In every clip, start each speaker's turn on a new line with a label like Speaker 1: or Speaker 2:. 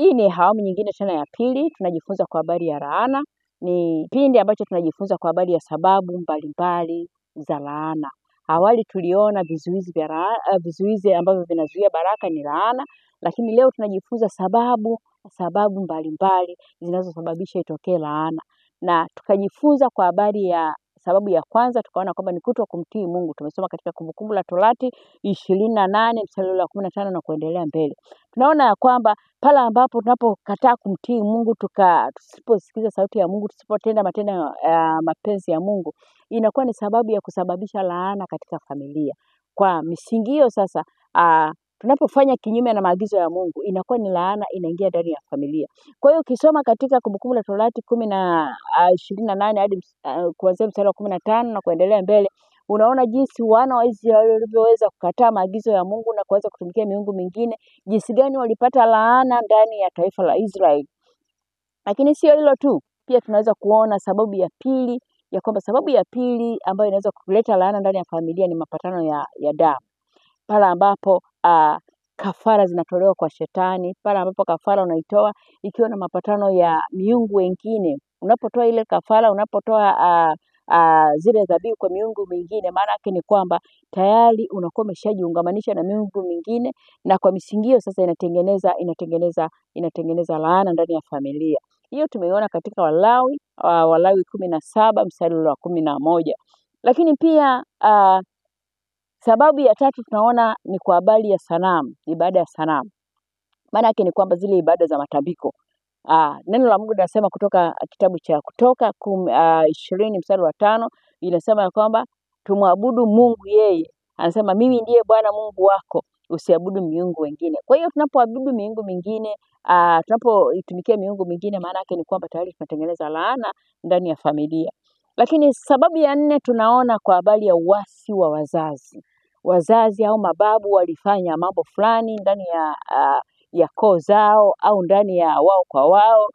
Speaker 1: Hii ni awamu nyingine tena ya pili, tunajifunza kwa habari ya laana. Ni pindi ambacho tunajifunza kwa habari ya sababu mbalimbali za laana. Awali tuliona vizuizi ambavyo vinazuia baraka ni laana, lakini leo tunajifunza sababu mbalimbali zinazosababisha itokee laana. Na tukajifunza kwa habari ya sababu ya kwanza, tukaona kwamba ni kutokumtii Mungu. Tumesoma katika Kumbukumbu la Torati 28 mstari wa 15 na kuendelea mbele. Tunaona ya kwamba pale ambapo tunapokataa kumtii Mungu, tusiposikiza sauti ya Mungu, tusipotenda matendo ya mapenzi ya Mungu, inakuwa ni sababu ya kusababisha laana katika familia. Kwa misingi hiyo sasa, tunapofanya kinyume na maagizo ya Mungu, inakuwa ni laana inaingia ndani ya familia. Kwa hiyo ukisoma katika Kumbukumbu la Torati 28 hadi kuanzia mstari wa 15 na kuendelea mbele, unaona jinsi wana wa Israeli walivyoweza kukataa maagizo ya Mungu na kuweza kutumikia miungu mingine, jinsi gani walipata laana ndani ya taifa la Israeli. Lakini sio hilo tu, pia tunaweza kuona sababu ya pili, ya kwamba sababu ya pili ambayo inaweza kuleta laana ndani ya familia ni mapatano ya damu. Pale ambapo kafara zinatolewa kwa shetani, pale ambapo kafara unaitoa ikiwa na mapatano ya miungu wengine. Unapotoa ile kafara, unapotoa zile dhabihu kwa miungu mingine, maana yake ni kwamba tayari unakuwa umeshajiungamanisha na miungu mingine, na kwa misingi hiyo sasa inatengeneza laana ndani ya familia. Hiyo tumeiona katika Walawi 17 mstari wa 11. Lakini pia sababu ya tatu tunaona ni kwa habari ya sanamu, ibada ya sanamu. Maana yake ni kwamba zile ibada za matambiko. Neno la Mungu linasema kutoka kitabu cha Kutoka 20 mstari wa 5, inasema ya kwamba tumwabudu Mungu yeye. Anasema mimi ndiye Bwana Mungu wako, usiabudu miungu wengine. Kwa hiyo tunapoabudu miungu mingine, tunapoitumikia miungu mingine, maana yake ni kwamba tayari tunatengeneza laana ndani ya familia. Lakini sababu ya 4 tunaona kwa habari ya uasi wa wazazi. Wazazi au mababu walifanya mambo fulani ndani ya koo zao au ndani ya wao kwa wao,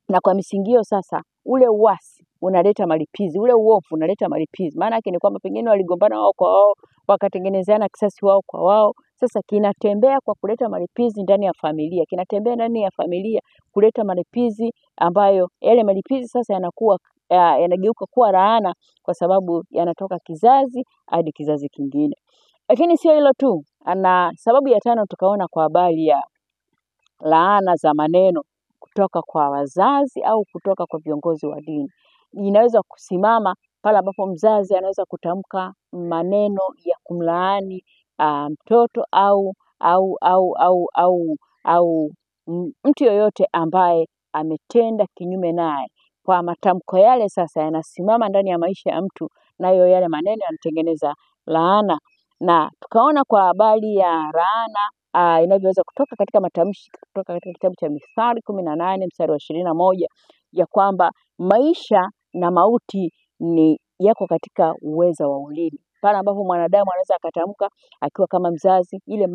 Speaker 1: na kwa misingi hiyo sasa ule uasi unaleta malipizi, ule uovu unaleta malipizi. Maana yake ni kwamba pengine waligombana wao kwa wao, wakatengenezeana kisasi wao kwa wao. Sasa kinatembea kwa kuleta malipizi ndani ya familia, kinatembea ndani ya familia kuleta malipizi, ambayo yale malipizi sasa yanageuka kuwa laana, kwa sababu yanatoka kizazi hadi kizazi kingine. Lakini sio hilo tu, na sababu ya 5 tukaona kwa habari ya laana za maneno kutoka kwa wazazi au kutoka kwa viongozi wa dini. Inaweza kusimama pale ambapo mzazi anaweza kutamka maneno ya kumlaani mtoto au mtu yoyote ambaye ametenda kinyume naye. Kwa matamko yale sasa yanasimama ndani ya maisha ya mtu, nayo yale maneno yanatengeneza laana. Na tukaona kwa habari ya laana inavyoweza kutoka katika matamshi, kutoka katika kitabu cha Mithali 18 mstari wa 21, ya kwamba maisha na mauti yako katika uweza wa ulimi. Pale ambapo mwanadamu anaweza akatamka akiwa kama mzazi, ile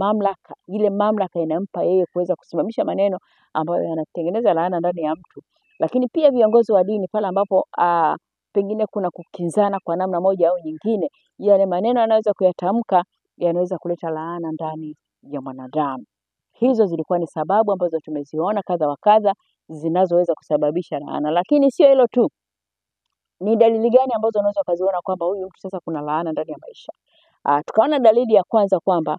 Speaker 1: mamlaka inampa yeye kuweza kusimamisha maneno ambayo yanatengeneza laana ndani ya mtu. Lakini pia viongozi wa dini, pale ambapo pengine kuna kukinzana kwa namna moja au nyingine, yale maneno anaweza kuyatamka yanaweza kuleta laana ndani ya mwanadamu. Hizo zilikuwa ni sababu ambazo tumeziona kadha wa kadha zinazoweza kusababisha laana. Lakini sio hilo tu. Ni dalili gani ambazo unaweza kuziona kwamba huyu mtu sasa kuna laana ndani ya maisha? Tukaona dalili ya kwanza kwamba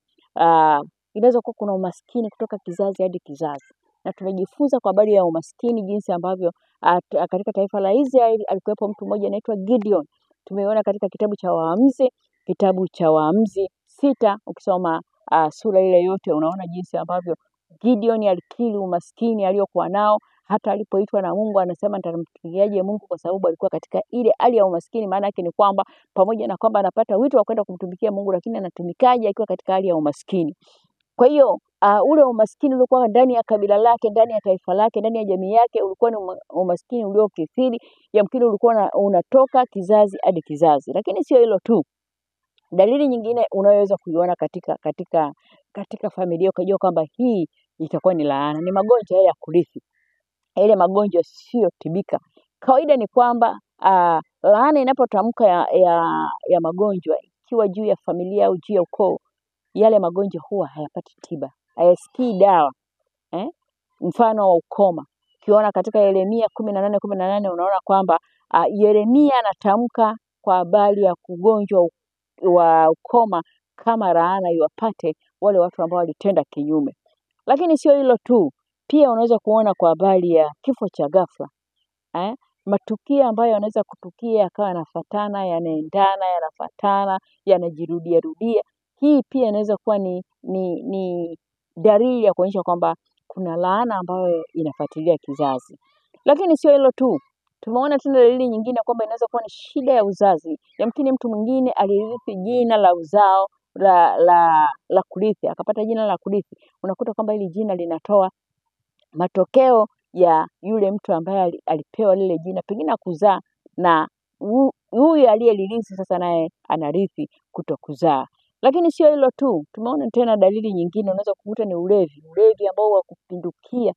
Speaker 1: inaweza kuwa kuna umaskini kutoka kizazi hadi kizazi. Na tumejifunza kwa habari ya umaskini, jinsi ambavyo katika taifa la Israeli alikuwepo mtu mmoja anaitwa Gideon. Tumeona katika kitabu cha Waamuzi 6, ukisoma sura ile yote unaona jinsi ambavyo Gideon alikiri umaskini aliokuwa nao. Hata alipoitwa na Mungu anasema nitamtumikiaje Mungu, kwa sababu alikuwa katika ile hali ya umaskini. Maana yake ni kwamba pamoja na kwamba anapata wito wa kwenda kumtumikia Mungu, lakini anatumikaje akiwa katika hali ya umaskini. Kwa hiyo ule umaskini ulikuwa ndani ya kabila lake, ndani ya taifa lake, ndani ya jamii yake, ulikuwa ni umaskini uliokithiri, yamkini ulikuwa unatoka kizazi hadi kizazi. Lakini sio hilo tu. Dalili nyingine unayoweza kuiona katika familia ukajua kwamba hii itakuwa ni laana, ni magonjwa ya kurithi. Ile magonjwa sio tibika. Kawaida ni kwamba laana inapotamka ya magonjwa ikiwa juu ya familia au juu ya ukoo, yale magonjwa huwa hayapati tiba, hayasikii dawa. mfano wa ukoma. Ukiona katika Yeremia 18:18 unaona kwamba Yeremia anatamka kwa habari ya ugonjwa wa ukoma kama laana iwapate wale watu ambao walitenda kinyume. Lakini sio hilo tu, pia unaweza kuona kwa habari ya kifo cha ghafla. Matukio ambayo yanaweza kutukia yakawa yanafuatana, yanaendana, yanafuatana, yanajirudia rudia. Hii pia inaweza kuwa ni dalili ya kuonyesha kwamba kuna laana ambayo inafuatilia kizazi. Lakini sio hilo tu. Tumeona tena dalili nyingine kwamba inaweza kuwa ni shida ya uzazi. Yamkini mtu mwingine alirithi jina la uzao la kurithi, akapata jina la kurithi. Unakuta kwamba hili jina linatoa matokeo ya yule mtu ambaye alipewa lile jina pengine kuzaa, na huyu aliyelirithi sasa naye anarithi kutokuzaa. Lakini sio hilo tu, tumeona tena dalili nyingine, unaweza kukuta ni ulevi ambao wa kupindukia,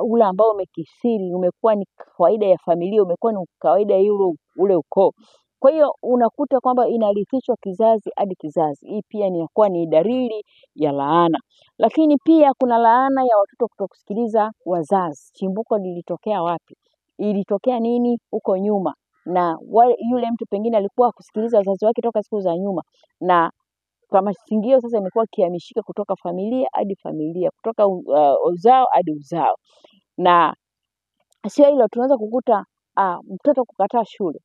Speaker 1: ule ambao umekithiri, umekuwa ni kawaida ya familia, umekuwa ni kawaida ya ule ukoo. Kwa hiyo unakuta kwamba inarithishwa kizazi hadi kizazi. Hii pia inakuwa ni dalili ya laana. Lakini pia kuna laana ya watoto kutokusikiliza wazazi. Chimbuko lilitokea wapi? Ilitokea nini huko nyuma? Na yule mtu pengine alikuwa kusikiliza wazazi wake toka siku za nyuma, na kwa masingio sasa imekuwa kihamishika kutoka familia hadi familia, kutoka uzao hadi uzao. Na sio hilo, tunaweza kukuta mtoto kukataa shule.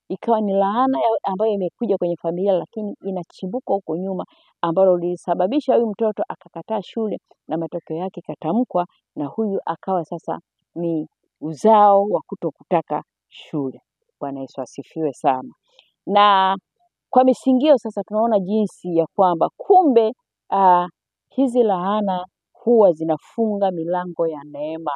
Speaker 1: Ikawa ni laana ambayo imekuja kwenye familia, lakini inachimbuka huko nyuma ambalo lilisababisha huyu mtoto akakataa shule, na matokeo yake katamkwa, na huyu akawa sasa ni uzao wa kutokutaka shule. Bwana Yesu asifiwe sana. Na kwa misingio sasa tunaona jinsi ya kwamba kumbe hizi laana huwa zinafunga milango ya neema.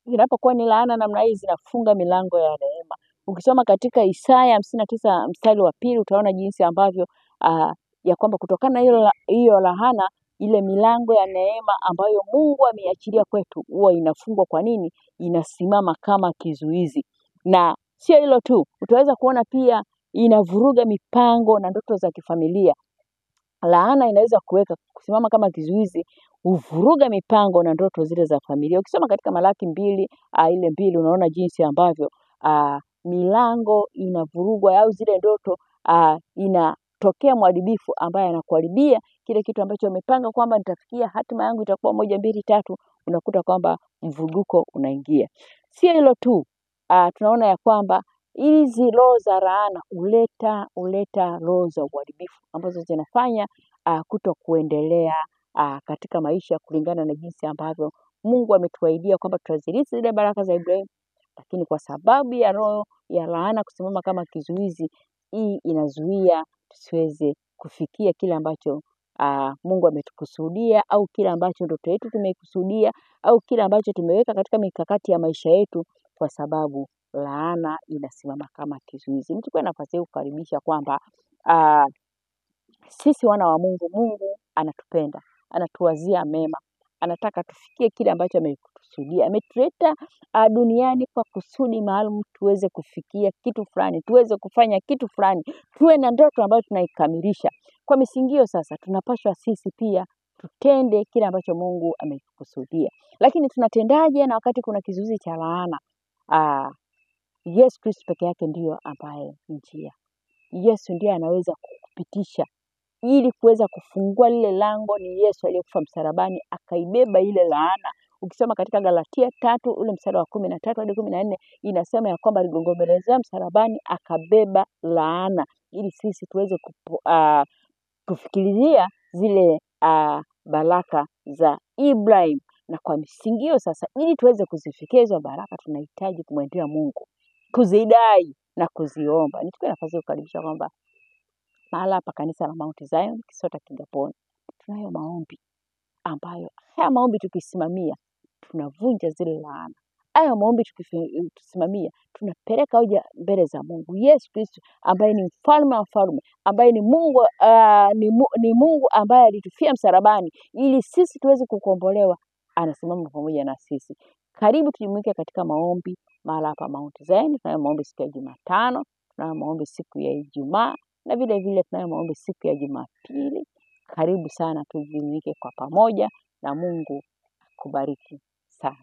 Speaker 1: Inapokuwa ni laana namna hii zinafunga milango ya neema. Ukisoma katika Isaya 59 mstari wa 2 utaona jinsi ambavyo ya kwamba kutokana na hiyo laana, ile milango ya neema ambayo Mungu ameiachilia kwetu huwa inafungwa. Kwa nini? Inasimama kama kizuizi. Na sio hilo tu, utaweza kuona pia inavuruga mipango na ndoto za kifamilia. Laana inaweza kusimama kama kizuizi, uvuruga mipango na ndoto zile za familia. Ukisoma katika Malaki 2:2 unaona jinsi ambavyo milango inavurugwa, au zile ndoto inatokea mharibifu ambaye anakuharibia kile kitu ambacho umepanga kwamba nitafikia hatima yangu itakuwa 1 2 3, unakuta kwamba mvurugo unaingia. Sio hilo tu, tunaona ya kwamba hizi roho za laana huleta roho za uharibifu ambazo zinafanya kutokuendelea katika maisha kulingana na jinsi ambavyo Mungu ametuahidia kwamba tutazirithi zile baraka za Ibrahimu. Lakini kwa sababu ya roho ya laana kusimama kama kizuizi, hii inazuia tusiweze kufikia kile ambacho Mungu ametukusudia, au kile ambacho ndoto yetu tumeikusudia, au kile ambacho tumeweka katika mikakati ya maisha yetu, kwa sababu laana inasimama kama kizuizi. Nichukue nafasi hii kukaribisha kwamba sisi wana wa Mungu, Mungu anatupenda, anatuwazia mema, anataka tufikie kile ambacho amekusudia. Ametuleta duniani kwa kusudi maalum, tuweze kufikia kitu fulani, tuweze kufanya kitu fulani, tuwe na ndoto ambayo tunaikamilisha. Kwa misingio sasa tunapaswa sisi pia tutende kile ambacho Mungu amekusudia. Lakini tunatendaje na wakati kuna kizuizi cha laana? Yesu Kristo peke yake ndiyo ambaye njia. Yesu ndiye anaweza kukupitisha ili kuweza kufungua lile lango. Ni Yesu aliyekufa msalabani akaibeba ile laana. Ukisoma katika Galatia 3 ule mstari wa 13 hadi 14 inasema ya kwamba aligongomelezea msalabani akabeba laana ili sisi tuweze kufikiria zile baraka za Ibrahim. Na kwa misingio sasa, ili tuweze kuzifikia hizo baraka, tunahitaji kumwendea Mungu, kuzidai na kuziomba. Nichukue nafasi ya kukaribisha kwamba mahala hapa kanisa la Mount Zion Kisota Kigamboni tunayo maombi ambayo haya maombi tukisimamia tunavunja zile laana. Haya maombi tukisimamia tunapeleka hoja mbele za Mungu. Yesu Kristo ambaye ni mfalme wa wafalme, ambaye ni Mungu ni Mungu ambaye alitufia msalabani ili sisi tuweze kukombolewa, anasimama pamoja na sisi. Karibu tujumuike katika maombi mahala hapa Mount Zion. Tunayo maombi siku ya Jumatano, tunayo maombi siku ya Ijumaa, na vile vile tunayo maombi siku ya Jumapili. Karibu sana tujumuike kwa pamoja, na Mungu akubariki. sana.